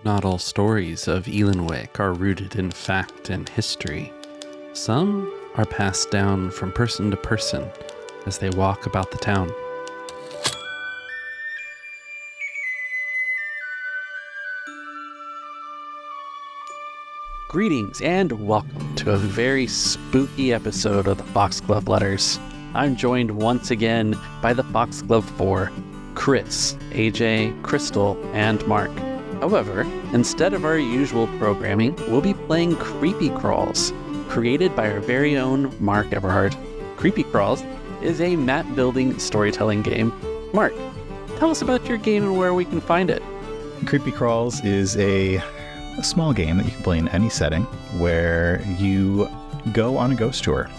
Not all stories of Ealanwick are rooted in fact and history. Some are passed down from person to person as they walk about the town. Greetings and welcome to a very spooky episode of the Foxglove Letters. I'm joined once again by the Foxglove 4, Chris, AJ, Crystal, and Mark. However, instead of our usual programming, we'll be playing Creepy Crawls, created by our very own Mark Eberhardt. Creepy Crawls is a map-building storytelling game. Mark, tell us about your game and where we can find it. Creepy Crawls is a small game that you can play in any setting where you go on a ghost tour.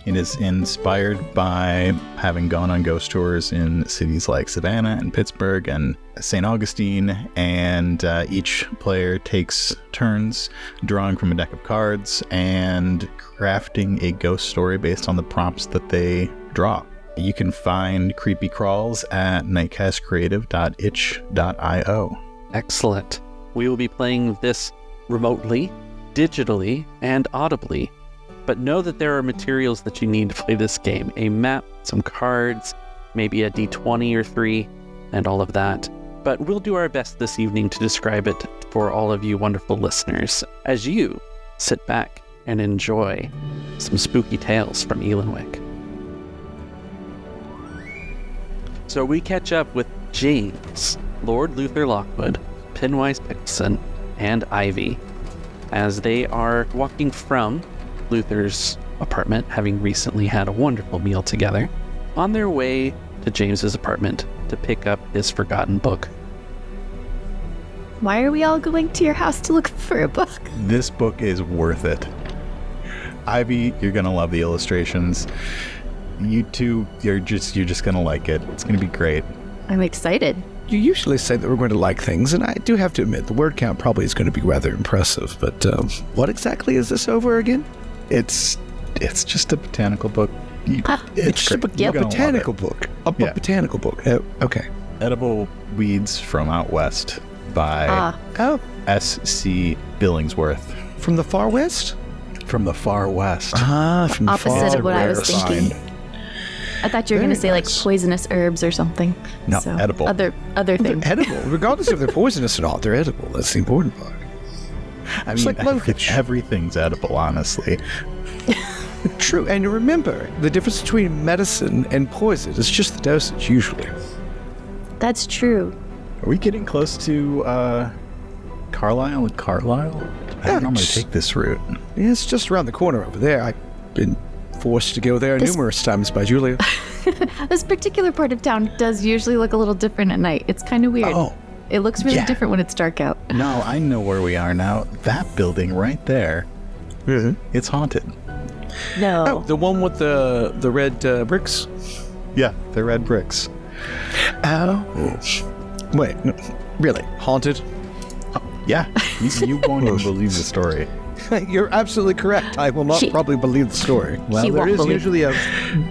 It is inspired by having gone on ghost tours in cities like Savannah and Pittsburgh and St. Augustine, and each player takes turns drawing from a deck of cards and crafting a ghost story based on the prompts that they draw. You can find Creepy Crawls at nightcastcreative.itch.io. Excellent. We will be playing this remotely, digitally, and audibly. But know that there are materials that you need to play this game. A map, some cards, maybe a d20 or 3, and all of that. But we'll do our best this evening to describe it for all of you wonderful listeners, as you sit back and enjoy some spooky tales from Ealanwick. So we catch up with James, Lord Luther Lockwood, Pinwise Pickleson, and Ivy, as they are walking from Luther's apartment, having recently had a wonderful meal together, on their way to James's apartment to pick up his forgotten book. Why are we all going to your house to look for a book? This book is worth it. Ivy, you're gonna love the illustrations. You two, you're just gonna like it. It's gonna be great. I'm excited. You usually say that we're going to like things, and I do have to admit, the word count probably is going to be rather impressive, but what exactly is this over again? It's just a botanical book. It's just a botanical book. A botanical book. Okay. Edible Weeds from Out West by S.C. Billingsworth. From the far west? From the far west. From the Opposite of what I was thinking. I thought you were going to say like poisonous herbs or something. No, so, edible. Other things. They're edible. Regardless if they're poisonous or not, they're edible. That's the important part. I mean, like everything's edible, honestly. True, and remember, the difference between medicine and poison is just the dosage, usually. That's true. Are we getting close to Carlisle and Carlisle? I don't normally take this route. Yeah, it's just around the corner over there. I've been forced to go there numerous times by Julia. This particular part of town does usually look a little different at night. It's kind of weird. Oh. It looks really different when it's dark out. No, I know where we are now. That building right there, it's haunted. No. Oh, the one with the red bricks? Yeah, the red bricks. Oh. Wait, no, really? Haunted? Yeah, you won't even believe the story. You're absolutely correct. I will not probably believe the story. Well, there is usually a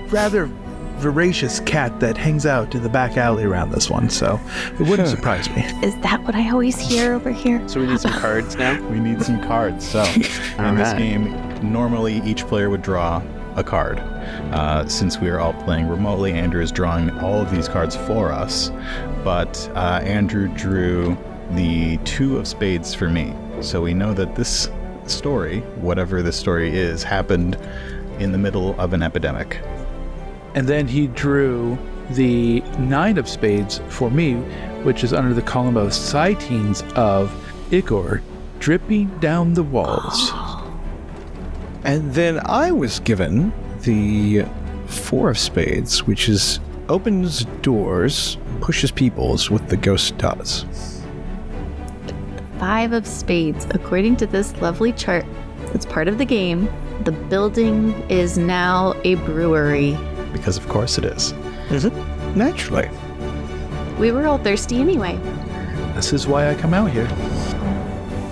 rather voracious cat that hangs out in the back alley around this one, so it wouldn't surprise me. Is that what I always hear over here? So we need some cards now? We need some cards. So in this game, normally each player would draw a card. Since we are all playing remotely, Andrew is drawing all of these cards for us, but Andrew drew the 2 of spades for me. So we know that this story, whatever the story is, happened in the middle of an epidemic. And then he drew the 9 of spades for me, which is under the column of sightings of Igor dripping down the walls. And then I was given the 4 of spades, which is opens doors, pushes peoples with the ghost does. 5 of spades. According to this lovely chart that's part of the game, the building is now a brewery. Because of course it is. Naturally. We were all thirsty anyway. This is why I come out here.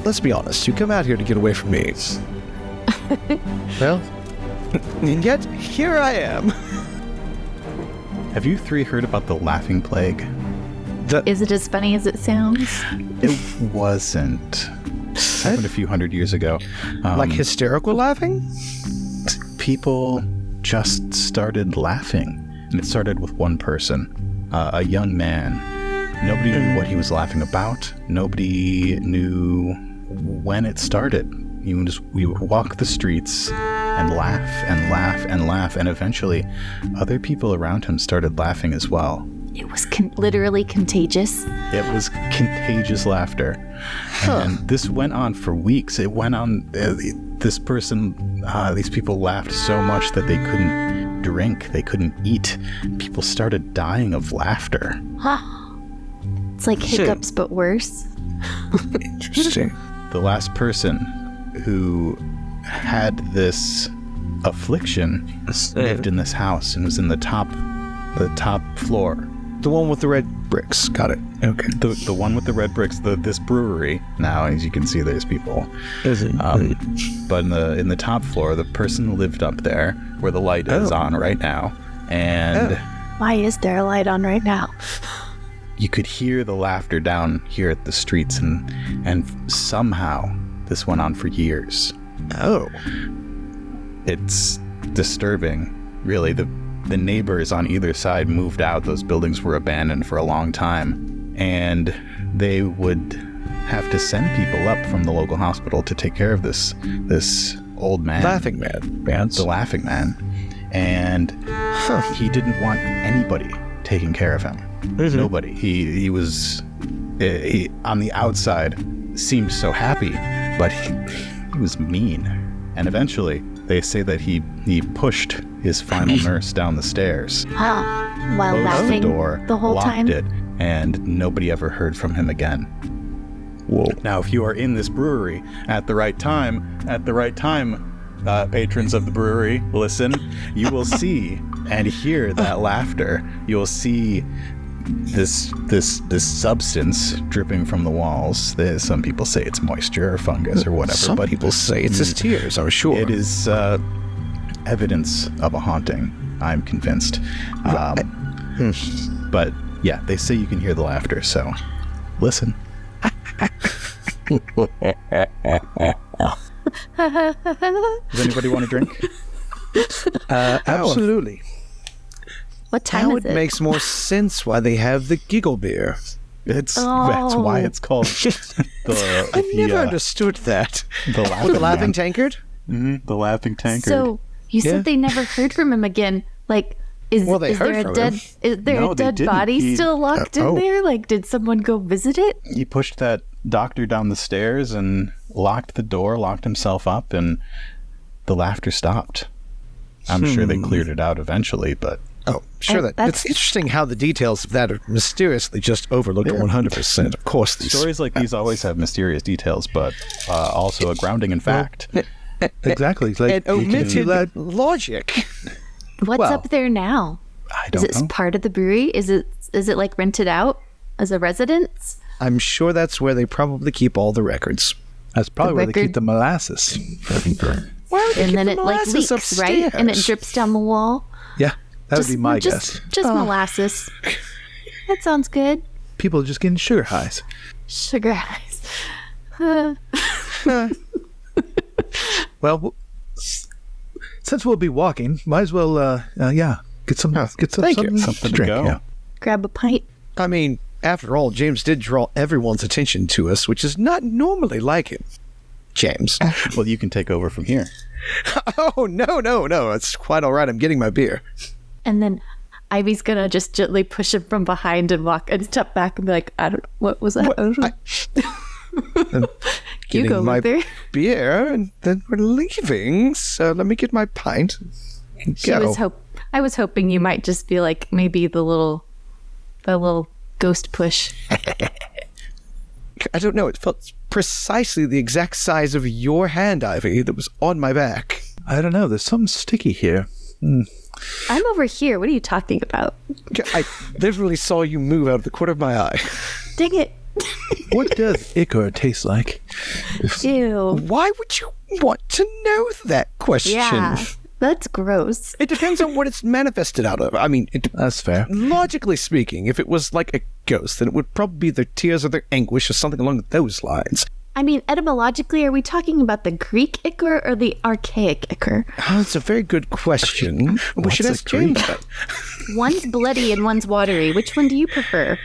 Let's be honest, you come out here to get away from me. Well, and yet, here I am. Have you 3 heard about the Laughing Plague? Is it as funny as it sounds? It wasn't. This happened a few hundred years ago. Like hysterical laughing? People just started laughing. And it started with one person, a young man. Nobody knew what he was laughing about. Nobody knew when it started. He would walk the streets and laugh and laugh and laugh. And eventually, other people around him started laughing as well. It was literally contagious. It was contagious laughter. And this went on for weeks. It went on, these people laughed so much that they couldn't drink, they couldn't eat. People started dying of laughter. It's like hiccups, but worse. Interesting. The last person who had this affliction lived in this house and was in the top floor. The one with the red bricks. Got it. Okay. The one with the red bricks, this brewery. Now, as you can see, there's people. But in the top floor, the person lived up there where the light is on right now. And why is there a light on right now? You could hear the laughter down here at the streets, and somehow this went on for years. Oh. It's disturbing, really. The neighbors on either side moved out. Those buildings were abandoned for a long time, and they would have to send people up from the local hospital to take care of this old man. Laughing man. The laughing man. And he didn't want anybody taking care of him. Mm-hmm. Nobody. He was on the outside seemed so happy, but he was mean. And eventually, they say that he pushed his final nurse down the stairs, While closed laughing the door, the whole locked time. it, and nobody ever heard from him again. Whoa. Now, if you are in this brewery at the right time, patrons of the brewery, listen, you will see and hear that laughter. You will see this substance dripping from the walls. Some people say it's moisture or fungus or whatever. Some but people say it's his tears, I'm sure. It is evidence of a haunting, I'm convinced. But yeah, they say you can hear the laughter, so listen. Does anybody want to drink? Absolutely. What time Now is it it? makes more sense why they have the giggle beer. That's why it's called I never understood that. the laughing, The laughing tankard? The laughing tankard. So you Yeah. said they never heard from him again. Like, is Well, they heard there a from dead? him. Is there No, a they dead didn't. body He- still locked in there? Like, did someone go visit it? He pushed that doctor down the stairs and locked the door, locked himself up, and the laughter stopped. I'm sure they cleared it out eventually, but Oh, sure. That's- It's interesting how the details of that are mysteriously just overlooked 100%. Of course, these stories like these always have mysterious details, but also a grounding in fact. Exactly. Like, and omitted logic. What's Well, up there now? I Is don't it know. part of the brewery? Is it like rented out as a residence? I'm sure that's where they probably keep all the records. that's probably where they record- keep the molasses. Why would And then it like leaks, right? And it drips down the wall. Yeah, that would be my guess. Just molasses. That sounds good. People are just getting sugar highs. Sugar highs. Well, since we'll be walking, might as well, get some thank you. Something to drink. go. Yeah. Grab a pint. I mean, after all, James did draw everyone's attention to us, which is not normally like him. James. Well, you can take over from here. Oh, no. It's quite all right. I'm getting my beer. And then Ivy's gonna just gently push him from behind and walk and step back and be like, I don't know, what was that? I don't know. You Getting go, my Luther. beer, and then we're leaving. So let me get my pint. And go. I was hoping you might just be like maybe the little ghost push. I don't know. It felt precisely the exact size of your hand, Ivy, that was on my back. I don't know. There's something sticky here. I'm over here. What are you talking about? I literally saw you move out of the corner of my eye. Dang it. What does ichor taste like? Ew. Why would you want to know that question? Yeah. That's gross. It depends on what it's manifested out of. I mean, That's fair. logically speaking, if it was like a ghost, then it would probably be their tears or their anguish or something along those lines. I mean, etymologically, are we talking about the Greek ichor or the archaic ichor? Oh, that's a very good question. We should ask James that. One's bloody and one's watery. Which one do you prefer?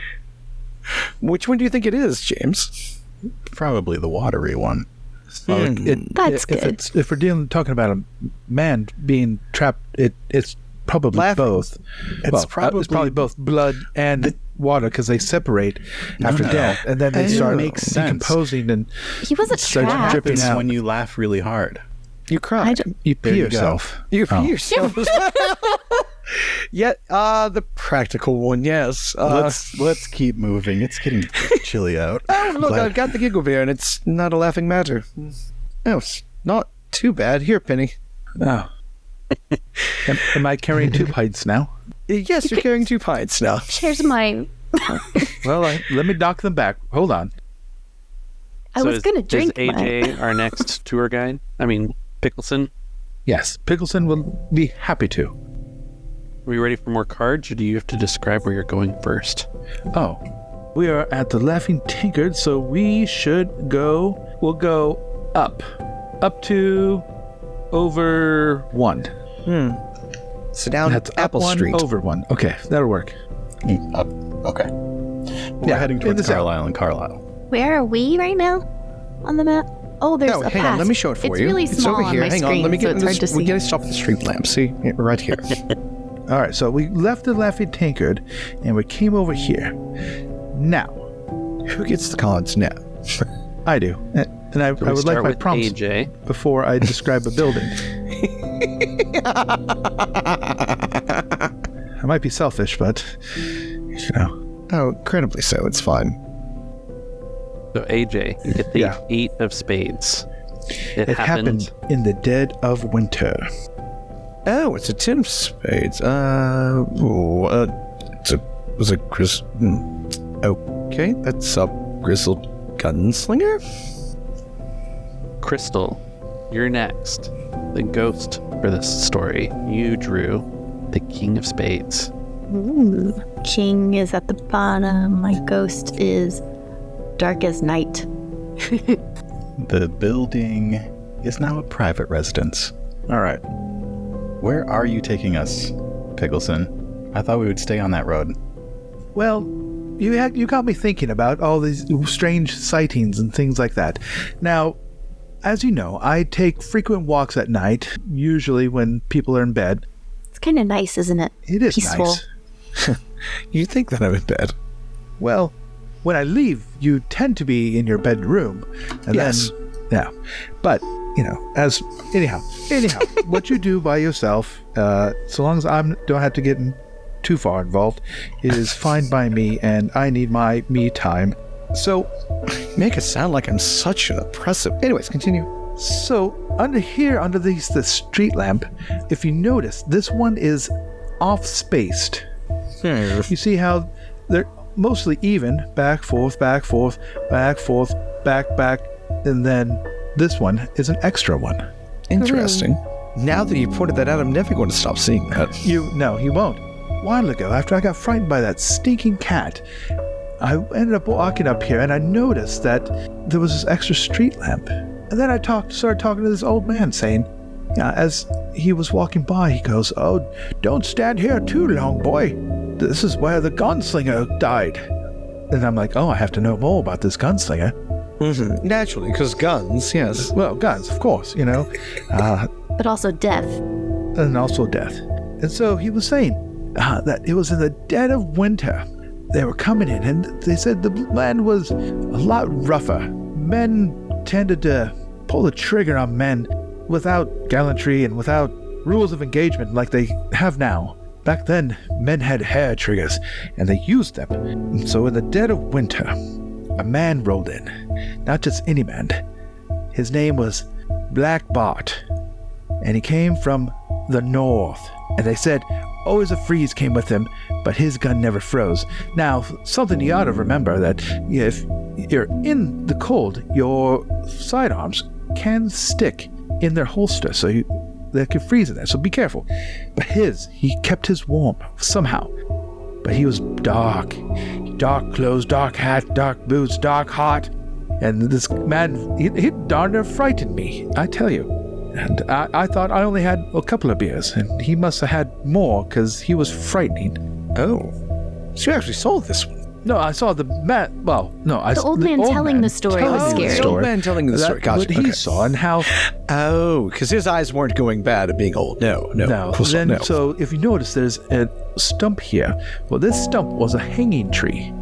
Which one do you think it is, James? Probably the watery one. That's good. If we're talking about a man being trapped, it's probably Laughing. both. It's It's probably probably both blood and water because they separate after no. death, and then they start makes sense. decomposing and He wasn't starts trapped. dripping It's out. when you laugh really hard. You cry. You There pee you go. yourself. You pee yourself. The practical one, yes. Let's keep moving. It's getting chilly out. Oh, look, I've got the giggle beer, and it's not a laughing matter. Oh, it's not too bad. Here, Penny. Oh. Am I carrying 2 pints now? Yes, you're carrying 2 pints now. Here's mine. Well, let me knock them back. Hold on. I was going to drink Is mine. AJ our next tour guide? I mean, Pickleson? Yes, Pickleson will be happy to. Are we ready for more cards, or do you have to describe where you're going first? Oh, we are at the Laughing Tankard, so we should go. We'll go up to over 1. So down That's up Apple 1, Street. over 1. Okay, that'll work. Up. Okay. We're heading in towards the south. Carlisle and Carlisle. Where are we right now on the map? Oh, there's No, a hang path. on. Let me show it for it's you. really It's small over here. on my Hang screen, on. Let me so get it's hard to We see. gotta stop at the street lamp. See, yeah, right here. All right, so we left the Laughing Tankard, and we came over here. Now, Who gets the cards now? I do, and I We would like start my with prompts AJ. before I describe a building. I might be selfish, but you know. Oh, incredibly so. It's fine. So AJ, you get the Yeah. 8 of spades. It It happened in the dead of winter. Oh, it's a 10 of spades. Was a Okay, that's a grizzled gunslinger. Crystal, you're next. The ghost for this story. You drew the King of Spades. Ooh. King is at the bottom. My ghost is dark as night. The building is now a private residence. All right. Where are you taking us, Pickleson? I thought we would stay on that road. Well, you got me thinking about all these strange sightings and things like that. Now, as you know, I take frequent walks at night, usually when people are in bed. It's kind of nice, isn't it? It is Peaceful. nice. You think that I'm in bed? Well, when I leave, you tend to be in your bedroom. And Yes. then, yeah. But, anyhow, what you do by yourself, so long as I don't have to get too far involved, is fine by me, and I need my me time. So, Make it sound like I'm such an oppressive. Anyways, continue. under the street lamp, if you notice, this one is off-spaced. You see how they're mostly even, back, forth, back, forth, back, forth, back, back, and then this one is an extra one. Interesting. Now that you pointed that out, I'm never going to stop seeing that. No, you won't. A while ago, after I got frightened by that stinking cat, I ended up walking up here and I noticed that there was this extra street lamp. And then I started talking to this old man saying, as he was walking by, he goes, "Oh, don't stand here too long, boy. This is where the gunslinger died." And I'm like, oh, I have to know more about this gunslinger. Mm-hmm. Naturally, because guns, yes. Well, guns, of course, But also death. and also death. And so he was saying that it was in the dead of winter. They were coming in, and they said the land was a lot rougher. Men tended to pull the trigger on men without gallantry and without rules of engagement like they have now. Back then, men had hair triggers, and they used them. And so in the dead of winter, a man rolled in. Not just any man. His name was Black Bart, and he came from the north. And they said always a freeze came with him, but his gun never froze. Now, something you ought to remember that if you're in the cold, your sidearms can stick in their holster. So they could freeze in there, so be careful. But he kept his warm somehow. But he was dark. Dark clothes, dark hat, dark boots, dark heart. And this man, he darn near frightened me, I tell you. And I thought I only had a couple of beers, and he must have had more because he was frightening. Oh. So you actually saw this one? No, I saw the man. Well, no, The old man telling the story was scary. The old man telling the story. Gotcha. What he saw and how. Oh, because his eyes weren't going bad at being old. No. Of course Then, not, no. so if you notice, there's a stump here. Well, this stump was a hanging tree.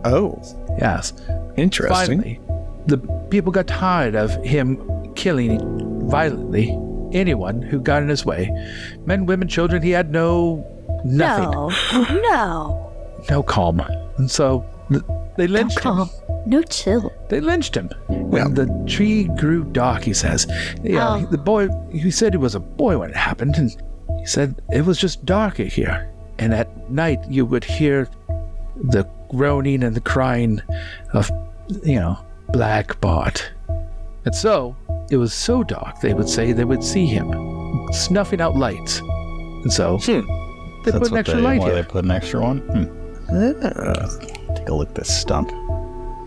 Oh, Yes. interesting. Finally, the people got tired of him killing violently anyone who got in his way. Men, women, children. He had nothing. No calm. And so they lynched him. No chill. They lynched him. When the tree grew dark, he says. Yeah, the boy, he said he was a boy when it happened, and he said it was just darker here. And at night, you would hear the groaning and the crying of, Black Bart. And so, it was so dark, they would say they would see him snuffing out lights. And so, they put an extra light here. They put an extra one? Take a look at this stump.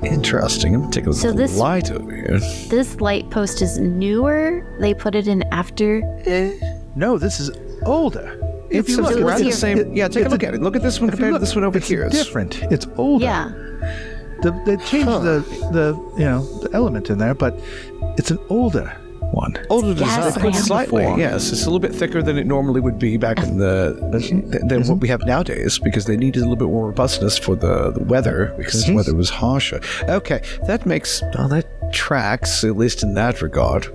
Interesting. I'm going to take a look at the light over here. This light post is newer. They put it in after. No, this is older. If you look, around the same. Yeah, take a look at it. Look at this one compared to this one over here. It's different. It's older. Yeah. They changed the element in there, but it's an older one. Older design, Gaslamp. slightly. Yes, it's a little bit thicker than it normally would be back in than what we have nowadays, because they needed a little bit more robustness for the weather, because the weather was harsher. Okay, that tracks, at least in that regard.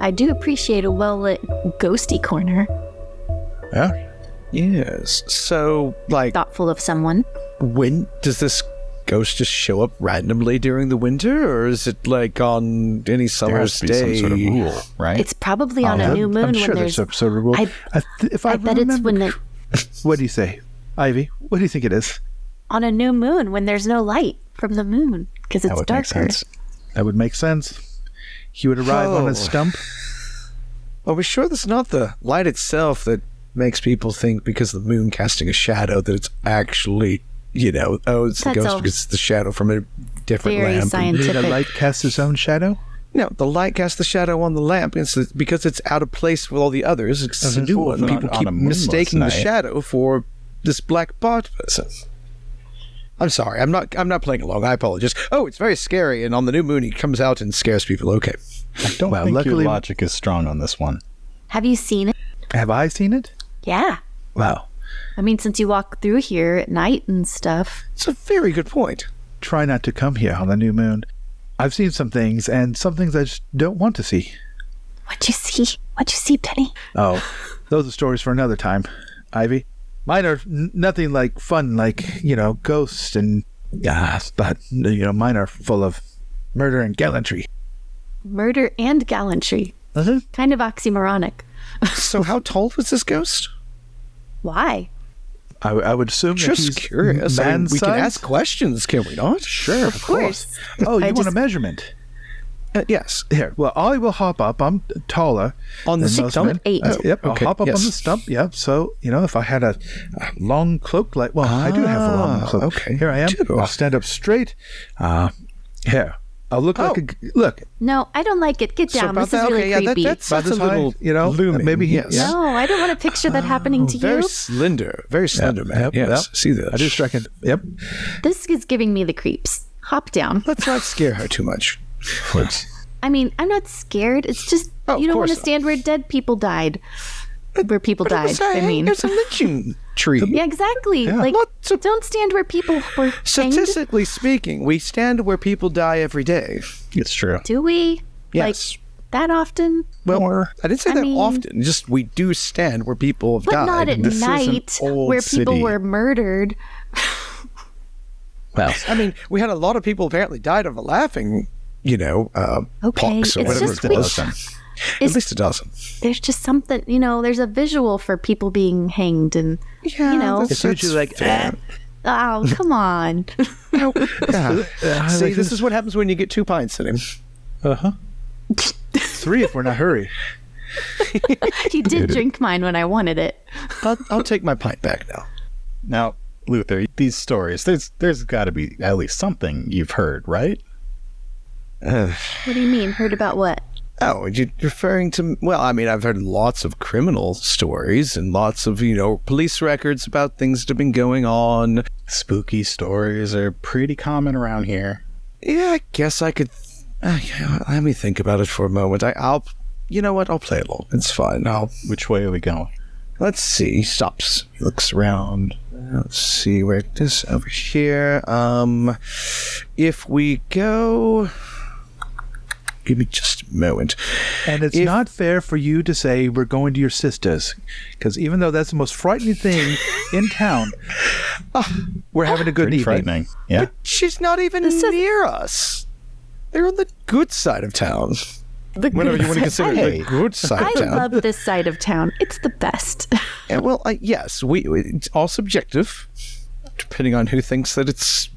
I do appreciate a well-lit ghosty corner. Yeah. Yes. So, Thoughtful of someone. when does this ghost just show up randomly during the winter, or is it on any summer's There has to be day? some sort of rule, right? It's probably on a new moon I'm sure when there's there's. some sort of rule. I bet it's when What do you say, Ivy? What do you think it is? on a new moon when there's no light from the moon because That it's would make darker. sense. That would make sense. He would arrive on a stump. Are we sure that's not the light itself that makes people think, because the moon casting a shadow, that it's actually, it's the That's ghost all because it's the shadow from a different very lamp? scientific. The light casts its own shadow? No, the light casts the shadow on the lamp because it's out of place with all the others. It's a new one. on- People on keep a moonless mistaking the night. shadow for this black bot person. I'm sorry. I'm not playing along. I apologize. Oh, it's very scary. And on the new moon, he comes out and scares people. Okay. I don't think luckily- your logic is strong on this one. Have you seen it? Have I seen it? Yeah. Wow. I mean, since you walk through here at night and stuff. It's a very good point. Try not to come here on the new moon. I've seen some things, and some things I just don't want to see. What'd you see? What'd you see, Penny? Oh, those are stories for another time, Ivy. Mine are nothing like fun, like, ghosts and, but, mine are full of murder and gallantry. Murder and gallantry. Kind of oxymoronic. So how tall was this ghost? Why? I would assume that Just he's curious. I mean, we can man-sized? ask questions, can we not? Sure, Of course. Oh, you I want a just- measurement? Yes. Here, well, I will hop up. I'm taller. On the than most stump? men. 8. Yep, okay, I'll hop up yes. on the stump. Yep. So, if I had a long cloak I do have a long cloak. okay. Here I am. Sure. I'll stand up straight. Here. I'll look like look. No, I don't like it. Get So down. about This is that, really okay, yeah, creepy. that's About a this little, high, looming. maybe he- yes. yeah. No, I don't want to picture that happening to Very you. slender, very slender man. Yep, Yes, yep. see that. I do strike it. Yep. This is giving me the creeps. Hop down. Let's not scare her too much. I mean, I'm not scared. It's just Oh, you of don't want to course not. stand where dead people died. Where people died. I mean, it's a lynching tree. yeah, exactly. Like, Lots of- don't stand where people were hanged. Statistically speaking, we stand where people die every day. It's true. Do we? Yes. Like that often? Well, I didn't say I that mean- often. Just we do stand where people have But died. not at and this is an night old where people city. were murdered. Well, I mean, we had a lot of people apparently died of a laughing, Okay, pox or it's whatever just it was. At least a dozen. There's just something, there's a visual for people being hanged and, it's usually like, oh, come on. See, this is what happens when you get 2 pints in him. 3 if we're in a hurry. He did drink mine when I wanted it. I'll take my pint back now. Now, Luther, these stories, there's got to be at least something you've heard, right? What do you mean? Heard about what? Oh, you're referring to... Well, I mean, I've heard lots of criminal stories and lots of, police records about things that have been going on. Spooky stories are pretty common around here. Yeah, I guess I could... let me think about it for a moment. I'll... You know what? I'll play along. It's fine. Which way are we going? Let's see. He stops. He looks around. Let's see where it is over here. If we go... Give me just a moment. And it's not fair for you to say we're going to your sister's, because even though that's the most frightening thing in town, we're having a good Pretty evening. frightening. Yeah. But she's not even near us. They're on the good side of town. Whatever you want to consider the good side of town. I love this side of town. It's the best. Yeah, well, yes, it's all subjective, depending on who thinks that it's,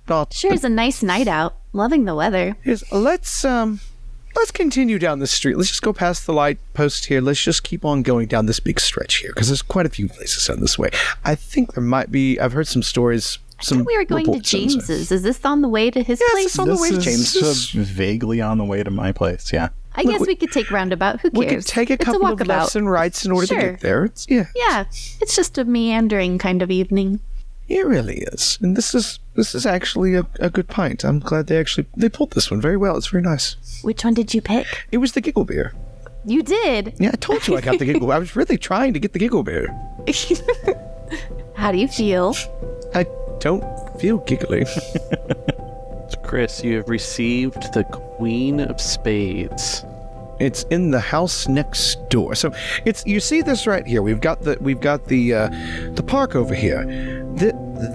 not. Sure, it's a nice night out. Loving the weather. Let's continue down the street. Let's just go past the light post here. Let's just keep on going down this big stretch here, because there's quite a few places down this way. I think there might be. I've heard some stories. I thought we were going to James's. Is this on the way to his place? It's on the way to James's. Vaguely on the way to my place. Yeah. I guess we could take roundabout. Who cares? We could take a couple of lefts and rights in order to get there. Yeah, it's just a meandering kind of evening. It really is. And this is actually a good pint. I'm glad they pulled this one very well. It's very nice. Which one did you pick? It was the Giggle Beer. You did? Yeah, I told you I got the Giggle Beer. I was really trying to get the Giggle Beer. How do you feel? I don't feel giggly. So Chris, you have received the Queen of Spades. It's in the house next door. So you see this right here. We've got the park over here.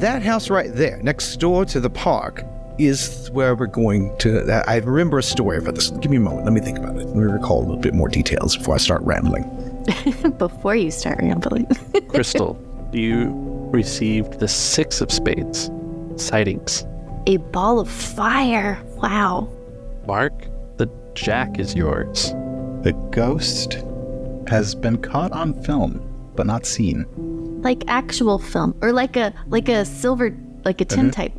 That house right there, next door to the park, is where we're going to. I remember a story about this. Give me a moment. Let me think about it. Let me recall a little bit more details before I start rambling. Before you start rambling. Crystal, you received the 6 of Spades. Sightings. A ball of fire. Wow. Mark, the Jack is yours. The ghost has been caught on film, but not seen. Like actual film, or like a silver, like a tintype.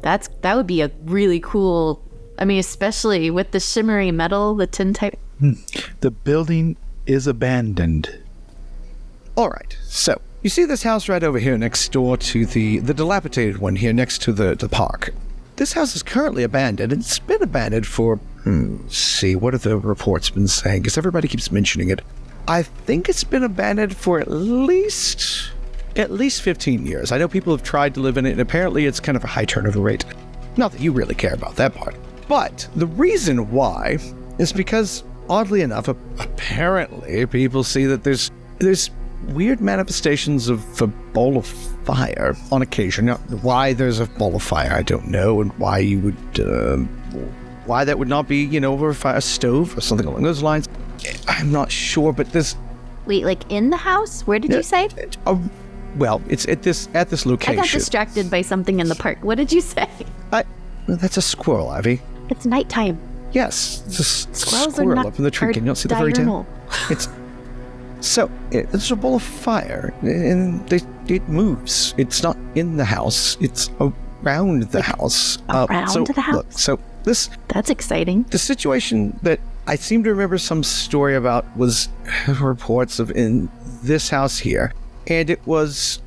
That would be a really cool. I mean, especially with the shimmery metal, the tintype. The building is abandoned. All right. So you see this house right over here next door to the dilapidated one here next to the park. This house is currently abandoned. It's been abandoned for. Let's see, what have the reports been saying? Because everybody keeps mentioning it. I think it's been abandoned for at least 15 years. I know people have tried to live in it, and apparently it's kind of a high turnover rate. Not that you really care about that part. But the reason why is because, oddly enough, apparently people see that there's weird manifestations of a ball of fire on occasion. Now, why there's a ball of fire, I don't know, and why you would... why that would not be, over a stove or something along those lines. I'm not sure, but this... Wait, like in the house? Where did you say? Well, it's at this location. I got distracted by something in the park. What did you say? That's a squirrel, Ivy. It's nighttime. Yes, it's a Squirrels squirrel are not up in the tree. Can you not see the fairy tale? It's it's a ball of fire, and it moves. It's not in the house. It's around the house. Around the house? Look, so that's exciting. The situation that I seem to remember some story about was reports of in this house here. And it was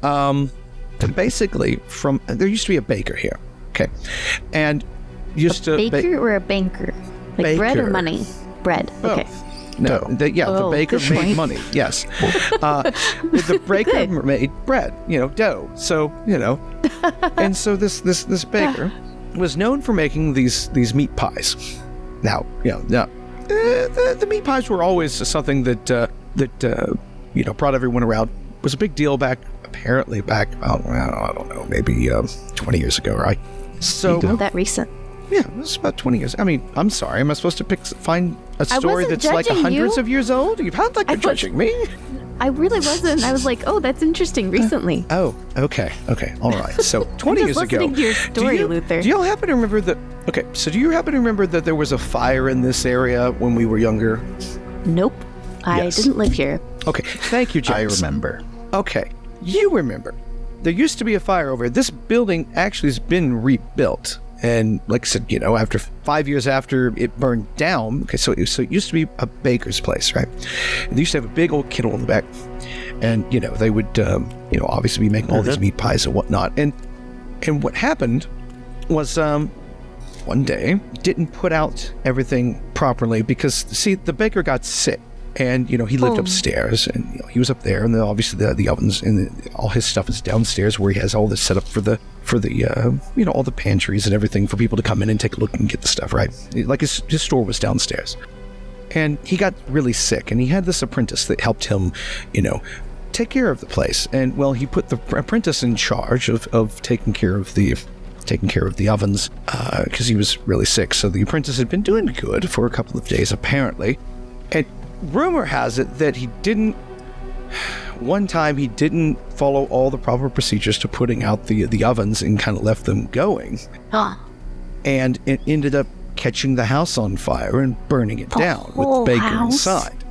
basically there used to be a baker here. Okay. And used to... Baker or a banker? Like baker. Bread or money? Bread. Both. Okay. No, the baker made money. Yes. The baker made bread, dough. So, and so this baker was known for making these meat pies. Now, the meat pies were always something that brought everyone around. It was a big deal back, I don't know, maybe 20 years ago, right? So not that recent. Yeah, it was about 20 years. I mean, I'm sorry. Am I supposed to find a story that's like hundreds of years old? You sound like you're judging me. I really wasn't. I was like, oh, that's interesting. Recently. Oh, okay. All right. So 20 years ago. Listening to your story, Luther. Do y'all happen to remember that? Okay, so do you happen to remember that there was a fire in this area when we were younger? Nope. I Yes. didn't live here. Okay, thank you, I James. remember. Okay, you remember. There used to be a fire over here. This building actually has been rebuilt. And like I said, after 5 years after it burned down, okay, so it used to be a baker's place, right? They used to have a big old kettle in the back. And, they would, obviously be making all these meat pies and whatnot. And what happened was one day didn't put out everything properly because, see, the baker got sick. And, he lived upstairs, and he was up there, and then obviously the ovens and all his stuff is downstairs where he has all this set up for the all the pantries and everything for people to come in and take a look and get the stuff, right? Like his store was downstairs. And he got really sick, and he had this apprentice that helped him, take care of the place. And, well, he put the apprentice in charge of taking care of the ovens because he was really sick. So the apprentice had been doing good for a couple of days, apparently. And rumor has it that one time he didn't follow all the proper procedures to putting out the ovens and kind of left them going. Huh. And it ended up catching the house on fire and burning it down with the baker house? inside.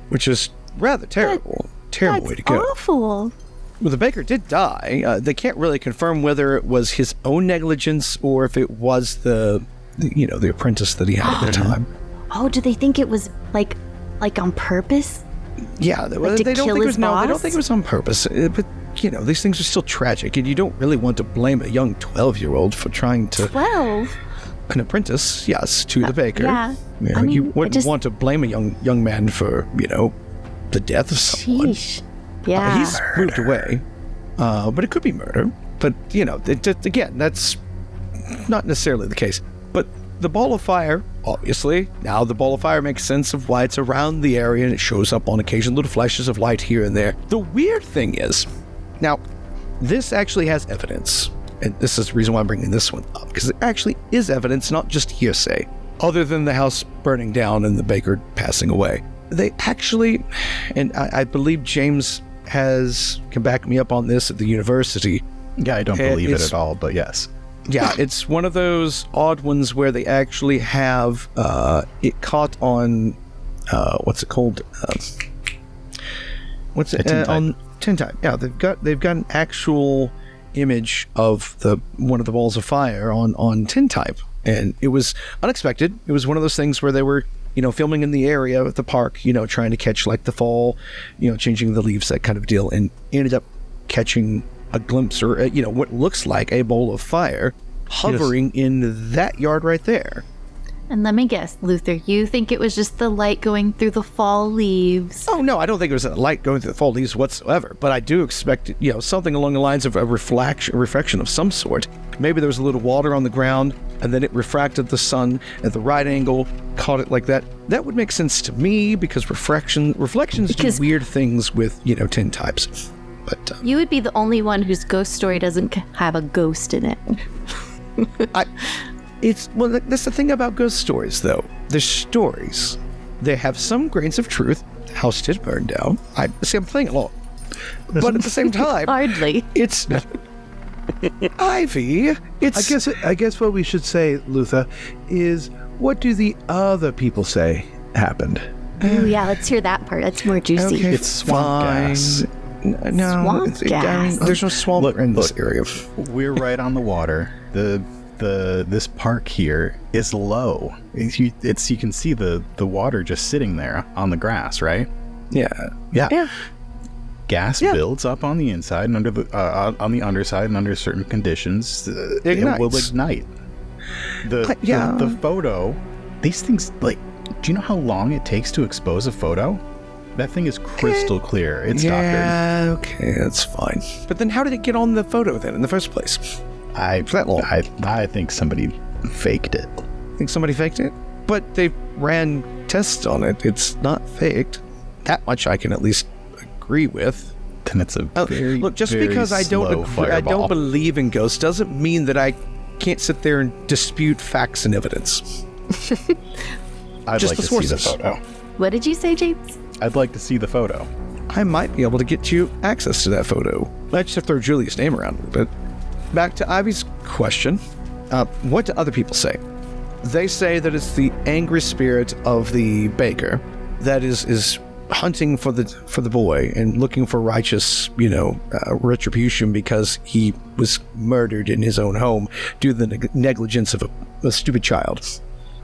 Which is rather terrible. Terrible way to go. Awful. Well, the baker did die. They can't really confirm whether it was his own negligence or if it was the apprentice that he had at the time. Oh, do they think it was like on purpose? Yeah, to they don't kill think it was his boss? they don't think it was on purpose. But these things are still tragic, and you don't really want to blame a young 12-year-old for trying to 12? an apprentice, yes, to the baker. Yeah. You wouldn't want to blame a young man for the death of someone. Sheesh. Yeah. He's moved away, but it could be murder. But again, that's not necessarily the case. But the ball of fire, obviously, now the ball of fire makes sense of why it's around the area and it shows up on occasion, little flashes of light here and there. The weird thing is, now, this actually has evidence, and this is the reason why I'm bringing this one up, because there actually is evidence, not just hearsay, other than the house burning down and the baker passing away. They actually, and I believe James can back me up on this at the university. Yeah, I don't believe it at all, but yes. Yeah, it's one of those odd ones where they actually have it caught on what's it called? What's it on tintype? Yeah, they've got an actual image of one of the balls of fire on tintype, and it was unexpected. It was one of those things where they were filming in the area at the park, trying to catch like the fall, changing the leaves, that kind of deal, and ended up catching a glimpse or what looks like a bowl of fire hovering in that yard right there. And let me guess, Luther, you think it was just the light going through the fall leaves? Oh no, I don't think it was a light going through the fall leaves whatsoever, but I do expect something along the lines of a reflection of some sort. Maybe there was a little water on the ground and then it refracted the sun at the right angle, caught it like that. That would make sense to me because reflections do weird things with tintypes. But you would be the only one whose ghost story doesn't have a ghost in it. That's the thing about ghost stories, though. They're stories. They have some grains of truth. The house did burn down. I'm playing along. But at the same time, Hardly. It's Ivy. I guess what we should say, Luther, is what do the other people say happened? Oh yeah, let's hear that part. That's more juicy. Okay, It's swamp gas. No, Swamp gas. there's no swamp in this area. We're right on the water. This park here is low. You can see the water just sitting there on the grass, right? Yeah. Gas builds up on the inside and on the underside, and under certain conditions, it will ignite. The photo, these things, like, do you know how long it takes to expose a photo? That thing is crystal clear. It's doctored. Yeah, okay, that's fine. But then how did it get on the photo then in the first place? I think somebody faked it. Think somebody faked it? But they ran tests on it. It's not faked. That much I can at least agree with. Then it's a very, look, just very because I don't believe in ghosts doesn't mean that I can't sit there and dispute facts and evidence. I'd just like the to sources. see the photo. What did you say, James? I'd like to see the photo. I might be able to get you access to that photo. I just have to throw Julia's name around a little bit. Back to Ivy's question. What do other people say? They say that it's the angry spirit of the baker that is hunting for the boy and looking for righteous, retribution because he was murdered in his own home due to the negligence of a stupid child.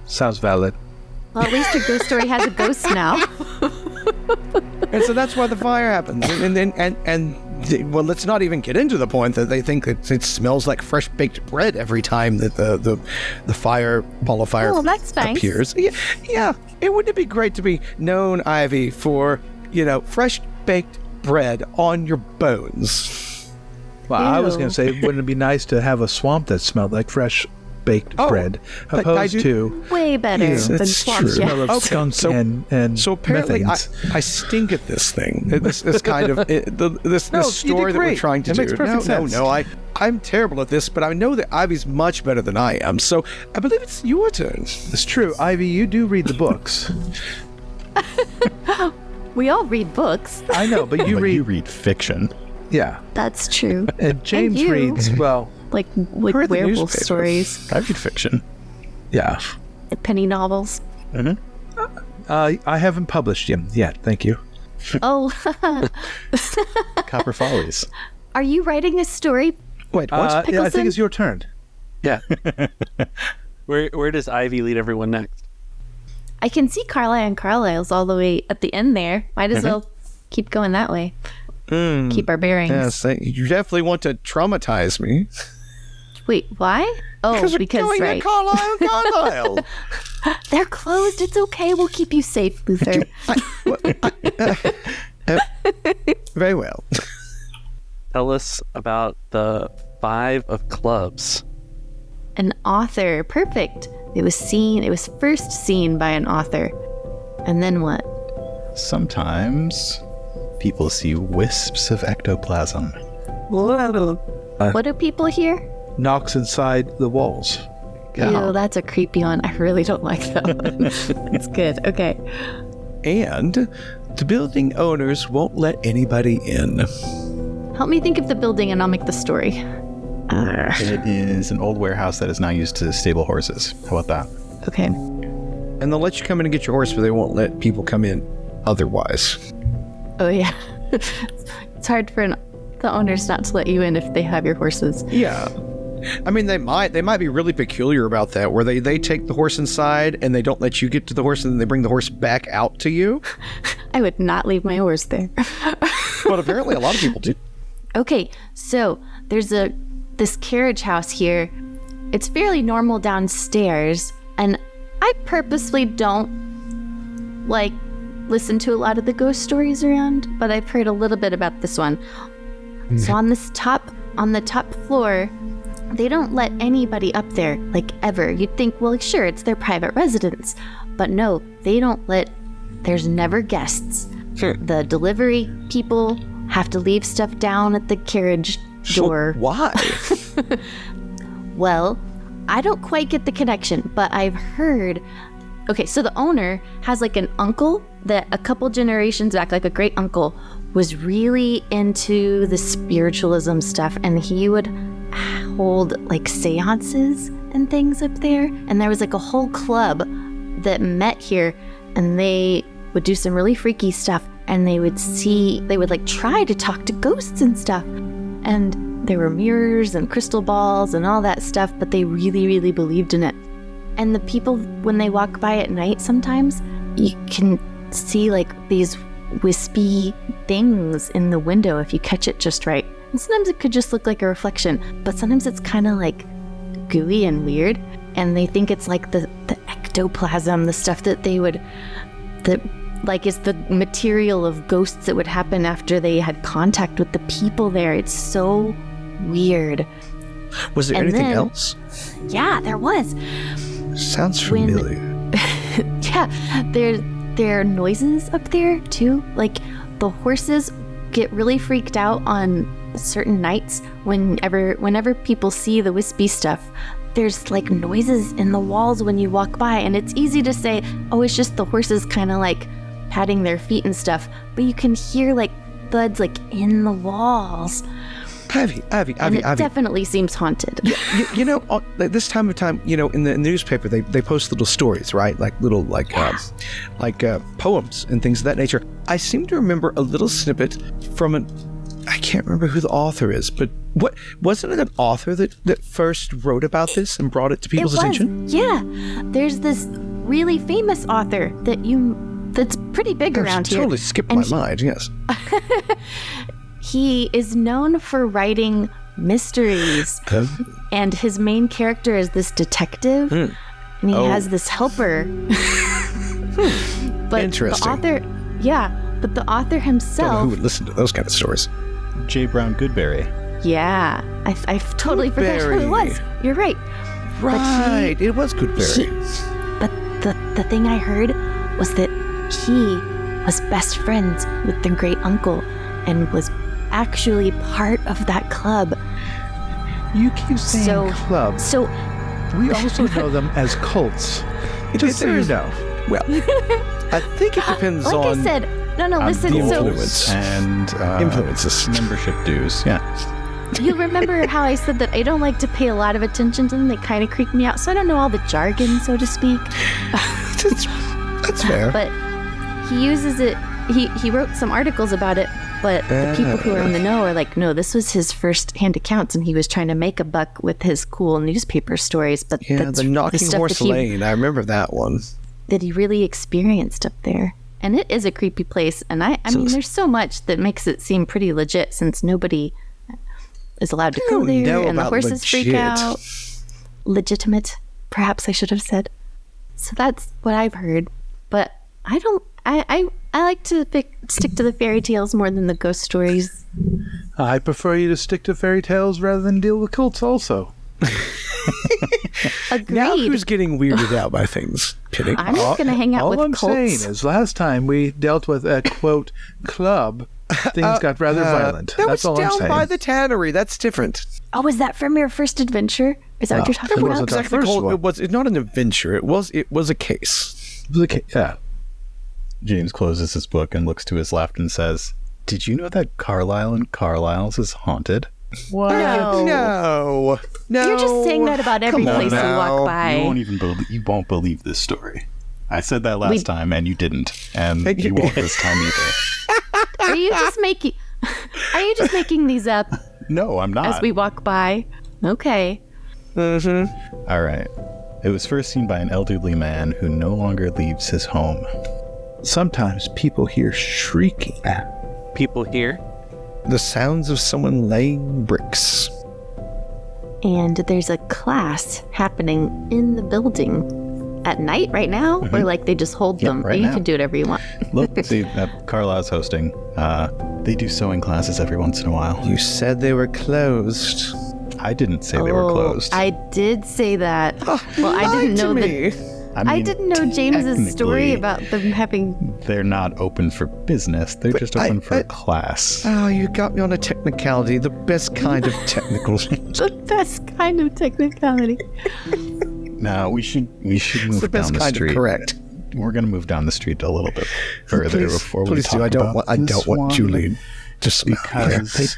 Sounds valid. Well, at least your ghost story has a ghost now. And so that's why the fire happens. Well, let's not even get into the point that they think that it smells like fresh baked bread every time that the ball of fire that's nice. appears. Yeah. Wouldn't it be great to be known, Ivy, for fresh baked bread on your bones? Well, I was Ew. going to say, wouldn't it be nice to have a swamp that smelled like fresh baked bread, but opposed to Way better Yes, than that's swamp. true. Yeah. smell of skunk and So apparently, methanes. I stink at this thing. This kind of this No, you story did that we're great. trying to It do. makes perfect sense. No, I'm terrible at this, but I know that Ivy's much better than I am. So I believe it's your turn. It's true. Ivy, you do read the books. We all read books. I know, but you But read... you read fiction. Yeah. That's true. And James you. reads, well, Like read the werewolf newspaper. stories, I read fiction. yeah. penny novels. I haven't published him yet, thank you. Oh, Copper Follies. are you writing a story? Wait, what? Yeah, I Pickleson? think it's your turn. Yeah. Where does Ivy lead everyone next? I can see Carlisle and Carlisle's all the way at the end there. Might as well keep going that way. Keep our bearings. Yes, you definitely want to traumatize me. Wait, why? Oh, we're because going right. to Carlisle. They're closed. It's okay. We'll keep you safe, Luther. Very well. Tell us about the 5 of clubs. An author. Perfect. It was first seen by an author. And then what? Sometimes people see wisps of ectoplasm. What do people hear? Knocks inside the walls. Ew, that's a creepy one. I really don't like that one. It's good. Okay. And the building owners won't let anybody in. Help me think of the building and I'll make the story. It is an old warehouse that is now used to stable horses. How about that? Okay. And they'll let you come in and get your horse, but they won't let people come in otherwise. Oh, yeah. It's hard for the owners not to let you in if they have your horses. Yeah. I mean, they might be really peculiar about that, where they take the horse inside and they don't let you get to the horse and then they bring the horse back out to you. I would not leave my horse there. But apparently a lot of people do. Okay, so there's this carriage house here. It's fairly normal downstairs, and I purposely don't listen to a lot of the ghost stories around, but I've heard a little bit about this one. So on the top floor, they don't let anybody up there, ever. You'd think, well, sure, it's their private residence. But no, they don't there's never guests. The delivery people have to leave stuff down at the carriage door. So why? Well, I don't quite get the connection, but I've heard... Okay, so the owner has an uncle that a couple generations back, a great uncle, was really into the spiritualism stuff, and he would hold seances and things up there. And there was a whole club that met here, and they would do some really freaky stuff, and they would try to talk to ghosts and stuff. And there were mirrors and crystal balls and all that stuff, but they really, really believed in it. And the people, when they walk by at night, sometimes you can see these wispy things in the window if you catch it just right. And sometimes it could just look like a reflection, but sometimes it's kind of gooey and weird. And they think it's the ectoplasm, the stuff that is the material of ghosts that would happen after they had contact with the people there. It's so weird. Was there And anything then- else? Yeah, there was. Sounds familiar. Yeah, there are noises up there too. The horses get really freaked out on certain nights whenever people see the wispy stuff. There's noises in the walls when you walk by, and it's easy to say, oh, it's just the horses kind of patting their feet and stuff, but you can hear thuds in the walls. Ivy. And it definitely seems haunted. You know, like this time of time, you know, in the newspaper, they post little stories, right? Like little, poems and things of that nature. I seem to remember a little snippet from I can't remember who the author is, but wasn't it an author that first wrote about this and brought it to people's attention? Yeah. There's this really famous author that's pretty big around here. Totally skipped my mind, yes. He is known for writing mysteries, and his main character is this detective, and he has this helper. But Interesting. but the author Don't know himself... who would listen to those kind of stories. J. Brown Goodberry. Yeah, I totally forgot who it was. You're right. Right, it was Goodberry. But the thing I heard was that he was best friends with the great uncle and was actually part of that club. You keep saying club. So We also know them as cults. Just so you know. Well, I think it depends like on I said, listen. the So influence. And Influences. membership dues. Yeah. you remember how I said that I don't like to pay a lot of attention to them? They kind of creep me out. So I don't know all the jargon, so to speak. That's fair. But he uses it. He wrote some articles about it. But the people who are in the know are like, no, this was his first-hand accounts, and he was trying to make a buck with his cool newspaper stories. But Yeah, that's the Knocking stuff Horse Lane. I remember that one. that he really experienced up there. And it is a creepy place. And I mean, there's so much that makes it seem pretty legit, since nobody is allowed to go don't know there, and the about horses freak legit. out. Legitimate, perhaps I should have said. So that's what I've heard. But I like to stick to the fairy tales more than the ghost stories. I prefer you to stick to fairy tales rather than deal with cults also. Agreed. Now who's getting weirded out by things? Pitting. I'm not going to hang out All with I'm cults. saying is last time we dealt with a, quote, club, things got rather violent. That That's was all I'm down saying. by the tannery. That's different. Oh, is that from your first adventure? Is that what you're talking it about? wasn't our Exactly first called, one. it was it's not an adventure. It was a case. Yeah. James closes his book and looks to his left and says, "Did you know that Carlisle and Carlisle's is haunted?" What? No. You're just saying that about every Come on place we now. walk by. You won't even you won't believe this story. I said that last time and you didn't, and you won't this time either. Are you just making these up No, I'm not. as we walk by? Okay. All right. It was first seen by an elderly man who no longer leaves his home. Sometimes people hear shrieking. People here? The sounds of someone laying bricks. And there's a class happening in the building at night right now, or like they just hold them. right You now. can do whatever you want. Look, see, Carlisle's hosting. They do sewing classes every once in a while. You said they were closed. I didn't say they were closed. I did say that. Well, I didn't know that. I didn't know James's story technically, about them having. They're not open for business. They're just open for a class. Oh, you got me on a technicality. The best kind of technical. The best kind of technicality. No, we should move the down best the kind street. of correct. We're gonna move down the street a little bit further before we please talk do. I don't about want one, Julie. Just because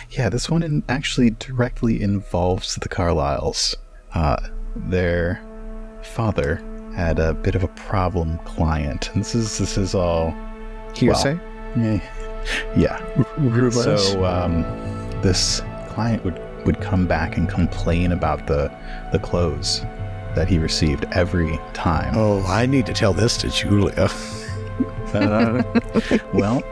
this one actually directly involves the Carlisles. Their father had a bit of a problem client, and this is all hearsay. Yeah. So this client would come back and complain about the clothes that he received every time. Oh, I need to tell this to Julia. Well,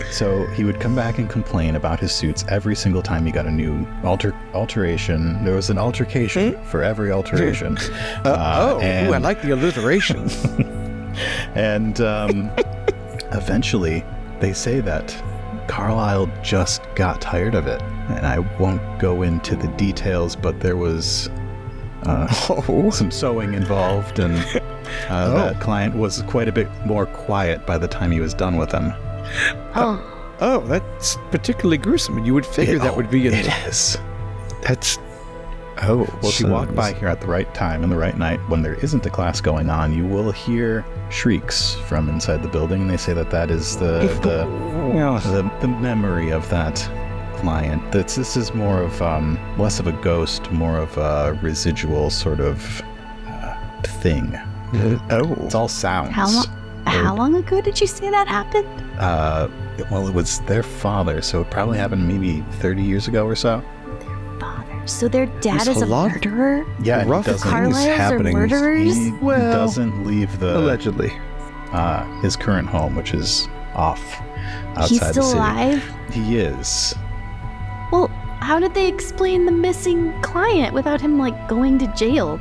so he would come back and complain about his suits every single time he got a new alteration. There was an altercation for every alteration. I like the alliteration. And eventually, they say that Carlisle just got tired of it. And I won't go into the details, but there was some sewing involved, and that client was quite a bit more quiet by the time he was done with them. Oh, that's particularly gruesome. You would figure that would be in It is. That's... Well, if you walk by here at the right time and the right night, when there isn't a class going on, you will hear shrieks from inside the building. And they say that is the memory of that client. This is more of less of a ghost, more of a residual sort of thing. It's all sounds. How long ago did you say that happened? Well, it was their father, so it probably happened maybe 30 years ago or so. So their dad is a murderer? Yeah, and rough he doesn't, things happening. Are murderers? he doesn't leave the Allegedly. his current home, which is off outside He's the still city. alive? He is. Well, how did they explain the missing client without him, like, going to jail?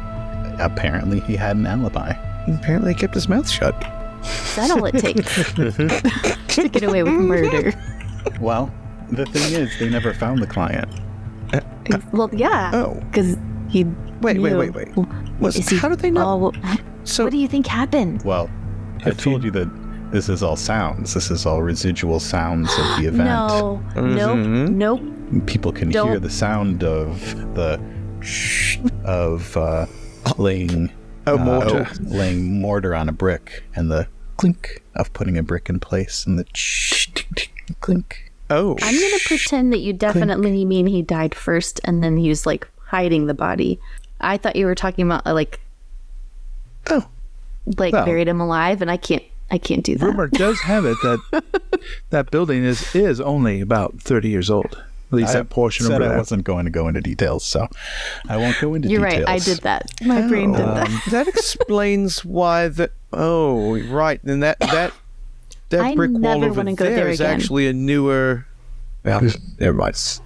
Apparently, he had an alibi. Apparently, he kept his mouth shut. That's all it takes to get away with murder. Well, the thing is, they never found the client. Well, yeah. Oh. Because he. Wait. knew. How did they know? So, what do you think happened? Well, I told you that this is all sounds. This is all residual sounds of the event. No. Nope. People can Don't. hear the sound of the laying mortar. laying mortar on a brick, and the clink of putting a brick in place, and the clink. Oh. I'm going to pretend that you definitely mean he died first and then he was, like, hiding the body. I thought you were talking about, like, Oh. well, buried him alive, and I can't do that. Rumor does have it that that building is only about 30 years old. At least that portion said of I it. wasn't going to go into details, so I won't go into You're details. right. I did that. My brain did that. That explains why the. Oh, right. Then that I brick wall never over wanna go there there is again. actually a newer. Well, never mind.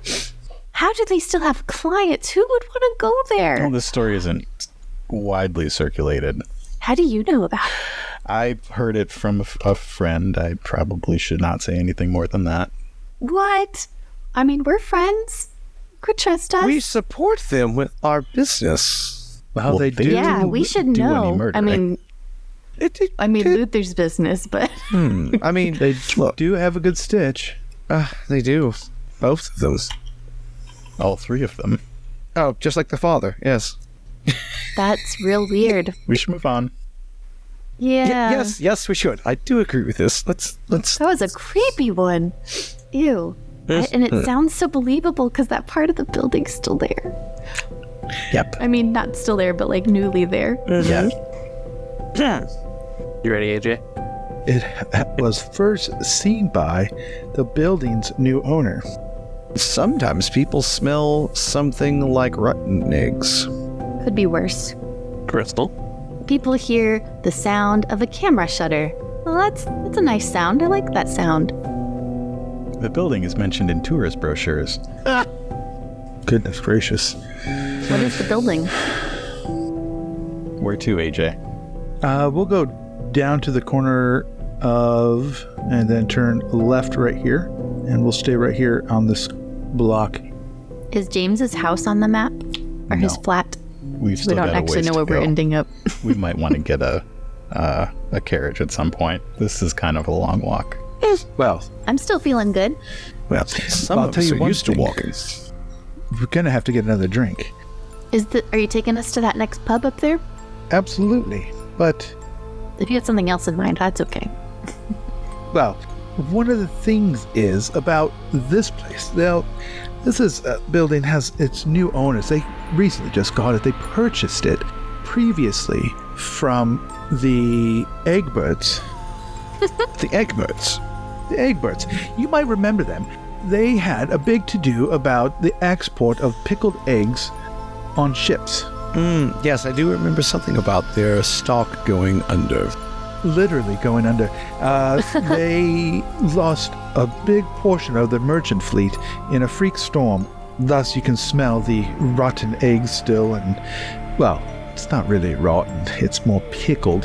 How do they still have clients? Who would want to go there? Well, this story isn't widely circulated. How do you know about it? I've heard it from a friend. I probably should not say anything more than that. What? I mean, we're friends. Could trust us. We support them with our business. Well, they do. Yeah, we should do any know. murdering. I mean, Luther's business, but I mean, They look, do have a good stitch. they do. Both of them. All three of them. Oh, just like the father. Yes. that's real weird. We should move on. Yeah. Yes, we should. I do agree with this. Let's. That was a creepy one. Ew. And it sounds so believable because that part of the building's still there. Yep. I mean, not still there, but like newly there. Yeah. You ready, AJ? It was first seen by the building's new owner. Sometimes people smell something like rotten eggs. Could be worse. Crystal? People hear the sound of a camera shutter. Well, that's a nice sound. I like that sound. The building is mentioned in tourist brochures. Goodness gracious. What is the building? Where to, AJ? We'll go down to the corner of, and then turn left right here, and we'll stay right here on this block. Is James's house on the map? Or his No. flat? We've We still don't got a actually ways know to where we're go. ending up. We might want to get a carriage at some point. This is kind of a long walk. Well, I'm still feeling good. Well, some I'll of tell us you are one used to thing. walking. we're gonna have to get another drink. Are you taking us to that next pub up there? Absolutely. But, If you had something else in mind, that's okay. well, one of the things is about this place. Now, this building has its new owners. They recently just got it. They purchased it previously from the Egberts. The Egberts. The Egberts. You might remember them. They had a big to-do about the export of pickled eggs on ships. Yes, I do remember something about their stock going under. Literally going under. They lost a big portion of the merchant fleet in a freak storm. Thus, you can smell the rotten eggs still, and, well, it's not really rotten. It's more pickled.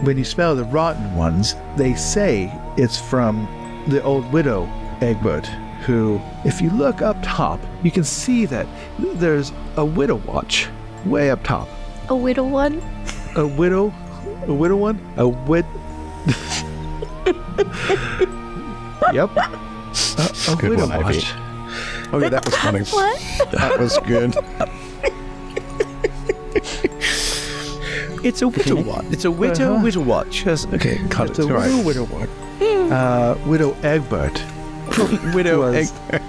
When you smell the rotten ones, they say it's from the old widow Egbert, who, if you look up top, you can see that there's a widow watch way up top. A widow one? A widow one? A wid... Yep. A Good widow one, Ivy. watch. Oh yeah, that was funny. What? That was good. It's a widow watch. It's a widow watch. Yes, okay, cut It's it. a All right. widow watch. Widow Egbert Widow was- Egbert.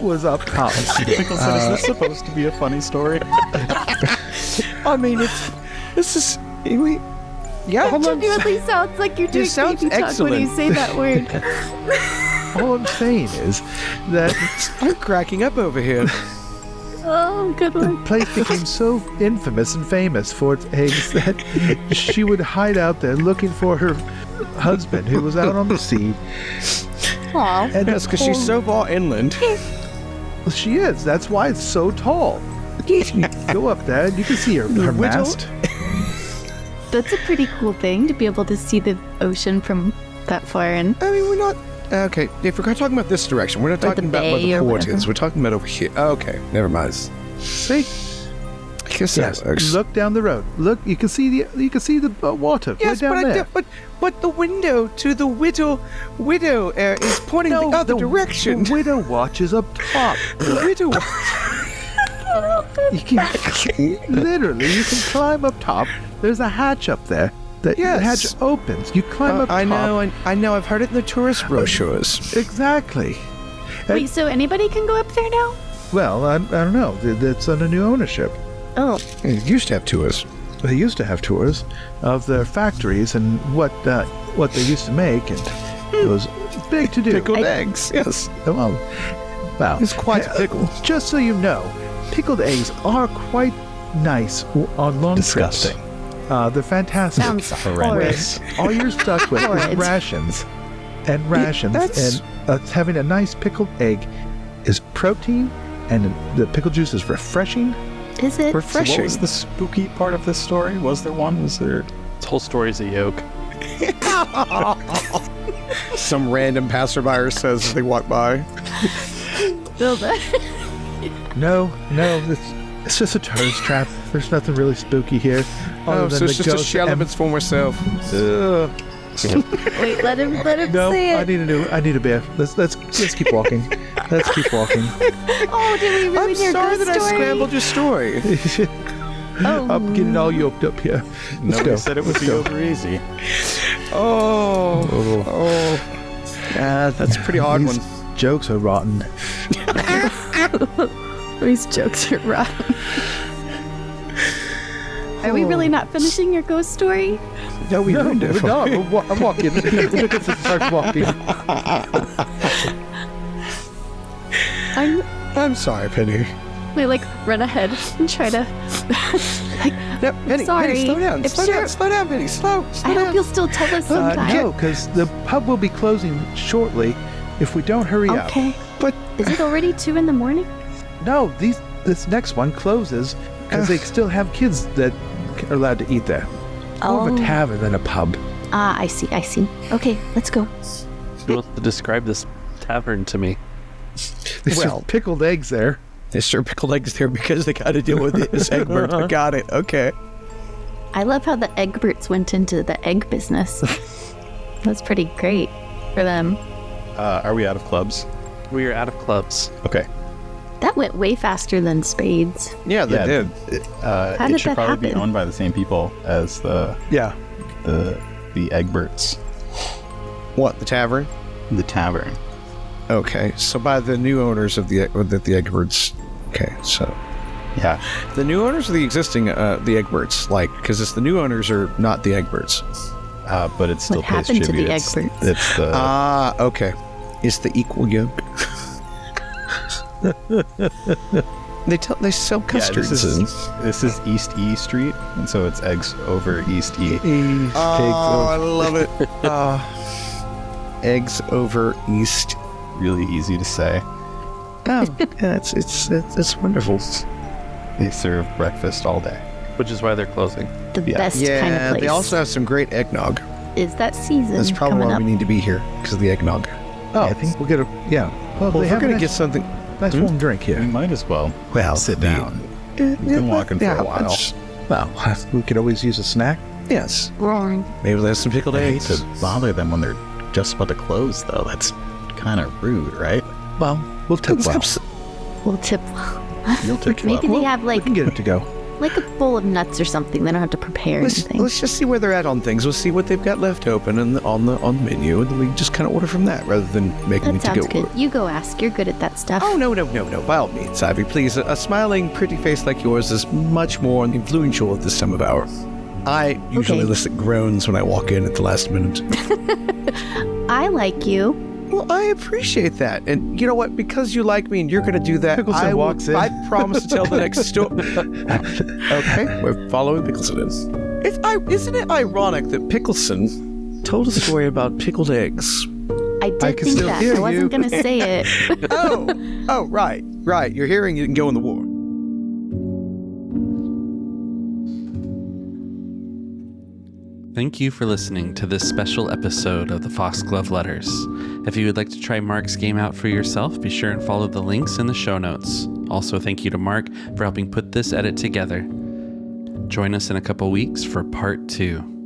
was up top. Pickle said, is this supposed to be a funny story? I mean, yeah. It genuinely sounds like you're doing sounds baby talk when you excellent. say that word. All I'm saying is that I'm cracking up over here. Oh, good the one. place became so infamous and famous for its eggs that she would hide out there looking for her husband who was out on the sea. Aw. And That's because she's so far inland. Well, she is. That's why it's so tall. Go up there and you can see her mast. That's a pretty cool thing to be able to see the ocean from that far in. I mean, we're not. Okay, if we're talking about this direction, we're not Or talking the about where bay the or port whatever. is. We're talking about over here. Okay, never mind. See? I guess Yes. that works. Look down the road. Look, you can see the water Yes, right down there. but the window to the widow is pointing the other direction. The widow watch is up top. The widow. You can literally, you can climb up top. There's a hatch up there. The Yes. hatch opens. You climb up top. I know. I've heard it in the tourist brochures. Exactly. Wait, so anybody can go up there now? Well, I don't know. It's under new ownership. Oh, It used to have tours. They used to have tours of their factories and what they used to make, and it was big to do. Pickled eggs. Yes. Well, It's quite a pickle. Just so you know, pickled eggs are quite nice on long Disgusting. trips. They're fantastic. sounds Horrendous. horrid. All you're stuck with is Horrid. rations. And that's- having a nice pickled egg is protein, and the pickle juice is refreshing. Is it? So what Refreshing. was the spooky part of this story? Was there one? Was there... This whole story's a yoke. Some random passerby says as they walk by. No, it's just a tourist trap. There's nothing really spooky here. Oh, so it's just a shell of its former self. Wait, let him No, say I it. need a beer. Let's keep walking. Let's keep walking. Oh, did we ruin I'm your sorry ghost that I story? scrambled your story. Oh. I'm getting all yoked up here. Let's Nobody go. said it would be over easy. Oh. Yeah, that's a pretty hard one. These jokes are rotten. These jokes are rotten. Are we really not finishing your ghost story? No, we No, ruined it. no, I'm walking. Nicholas starts walking. I'm sorry, Penny. We run ahead and try to. No, Penny, Sorry. Penny, slow down. If Slow sure- down, slow down, Penny. Slow I hope down. you'll still tell us sometime. No, because the pub will be closing shortly if we don't hurry up. Okay. But Is it already 2 in the morning? No, this next one closes because they still have kids that are allowed to eat there. More of a tavern than a pub. Ah, I see. Okay, let's go. Who wants to describe this tavern to me? They serve Well- pickled eggs there. they serve pickled eggs there because they got to deal with it. This Egbert. I got it. Okay. I love how the Egberts went into the egg business. That's pretty great for them. Are we out of clubs? We are out of clubs. Okay. That went way faster than spades. Yeah, they did. How It did should that probably be happen? owned by the same people as the Yeah. Egberts. What, the tavern? The tavern. Okay, so by the new owners of the Egberts. Okay, so Yeah. the new owners of the existing the Egberts, because it's the new owners are not the Egberts. But it still What pays happened to the tribute. It's Egberts? the Okay. It's the equal yoke. They sell yeah, custards. this is East E Street, and so it's eggs over East E. I love it. Eggs over East. Really easy to say. Oh, yeah, it's wonderful. They serve breakfast all day. Which is why they're closing. The Yeah. best kind of Yeah, place. they also have some great eggnog. Is that season That's probably coming why up? we need to be here because of the eggnog. Oh, I think we'll get a Well, Well, they if we're have a gonna nice, get something. nice warm drink We here. might as well Well, sit down. We've been walking for a while. Well, we could always use a snack. Yes. Roaring. Maybe there's some pickled I hate eggs. to bother them when they're just about to close, though. That's kind of rude, right? Well, we'll tip well. We'll tip. You'll take Maybe well. they have We can get it to go. Like a bowl of nuts or something. They don't have to prepare anything. Let's just see where they're at on things. We'll see what they've got left open on the menu, and then we can just kind of order from that rather than making me That to sounds go. good. You go ask. You're good at that stuff. Oh, no. By all means, Ivy, please. A smiling, pretty face like yours is much more influential at this time of hour. I usually elicit groans when I walk in at the last minute. I like you. Well, I appreciate that. And you know what? Because you like me and you're going to do that, Pickleson walks in. I promise to tell the next story. Okay, we're following Pickleson in. Isn't it ironic that Pickleson told a story about pickled eggs? I did can think still that. hear I wasn't you. going to say it. Oh, right. You're hearing you can go in the war. Thank you for listening to this special episode of the Foxglove Letters. If you would like to try Mark's game out for yourself, be sure and follow the links in the show notes. Also, thank you to Mark for helping put this edit together. Join us in a couple weeks for part 2.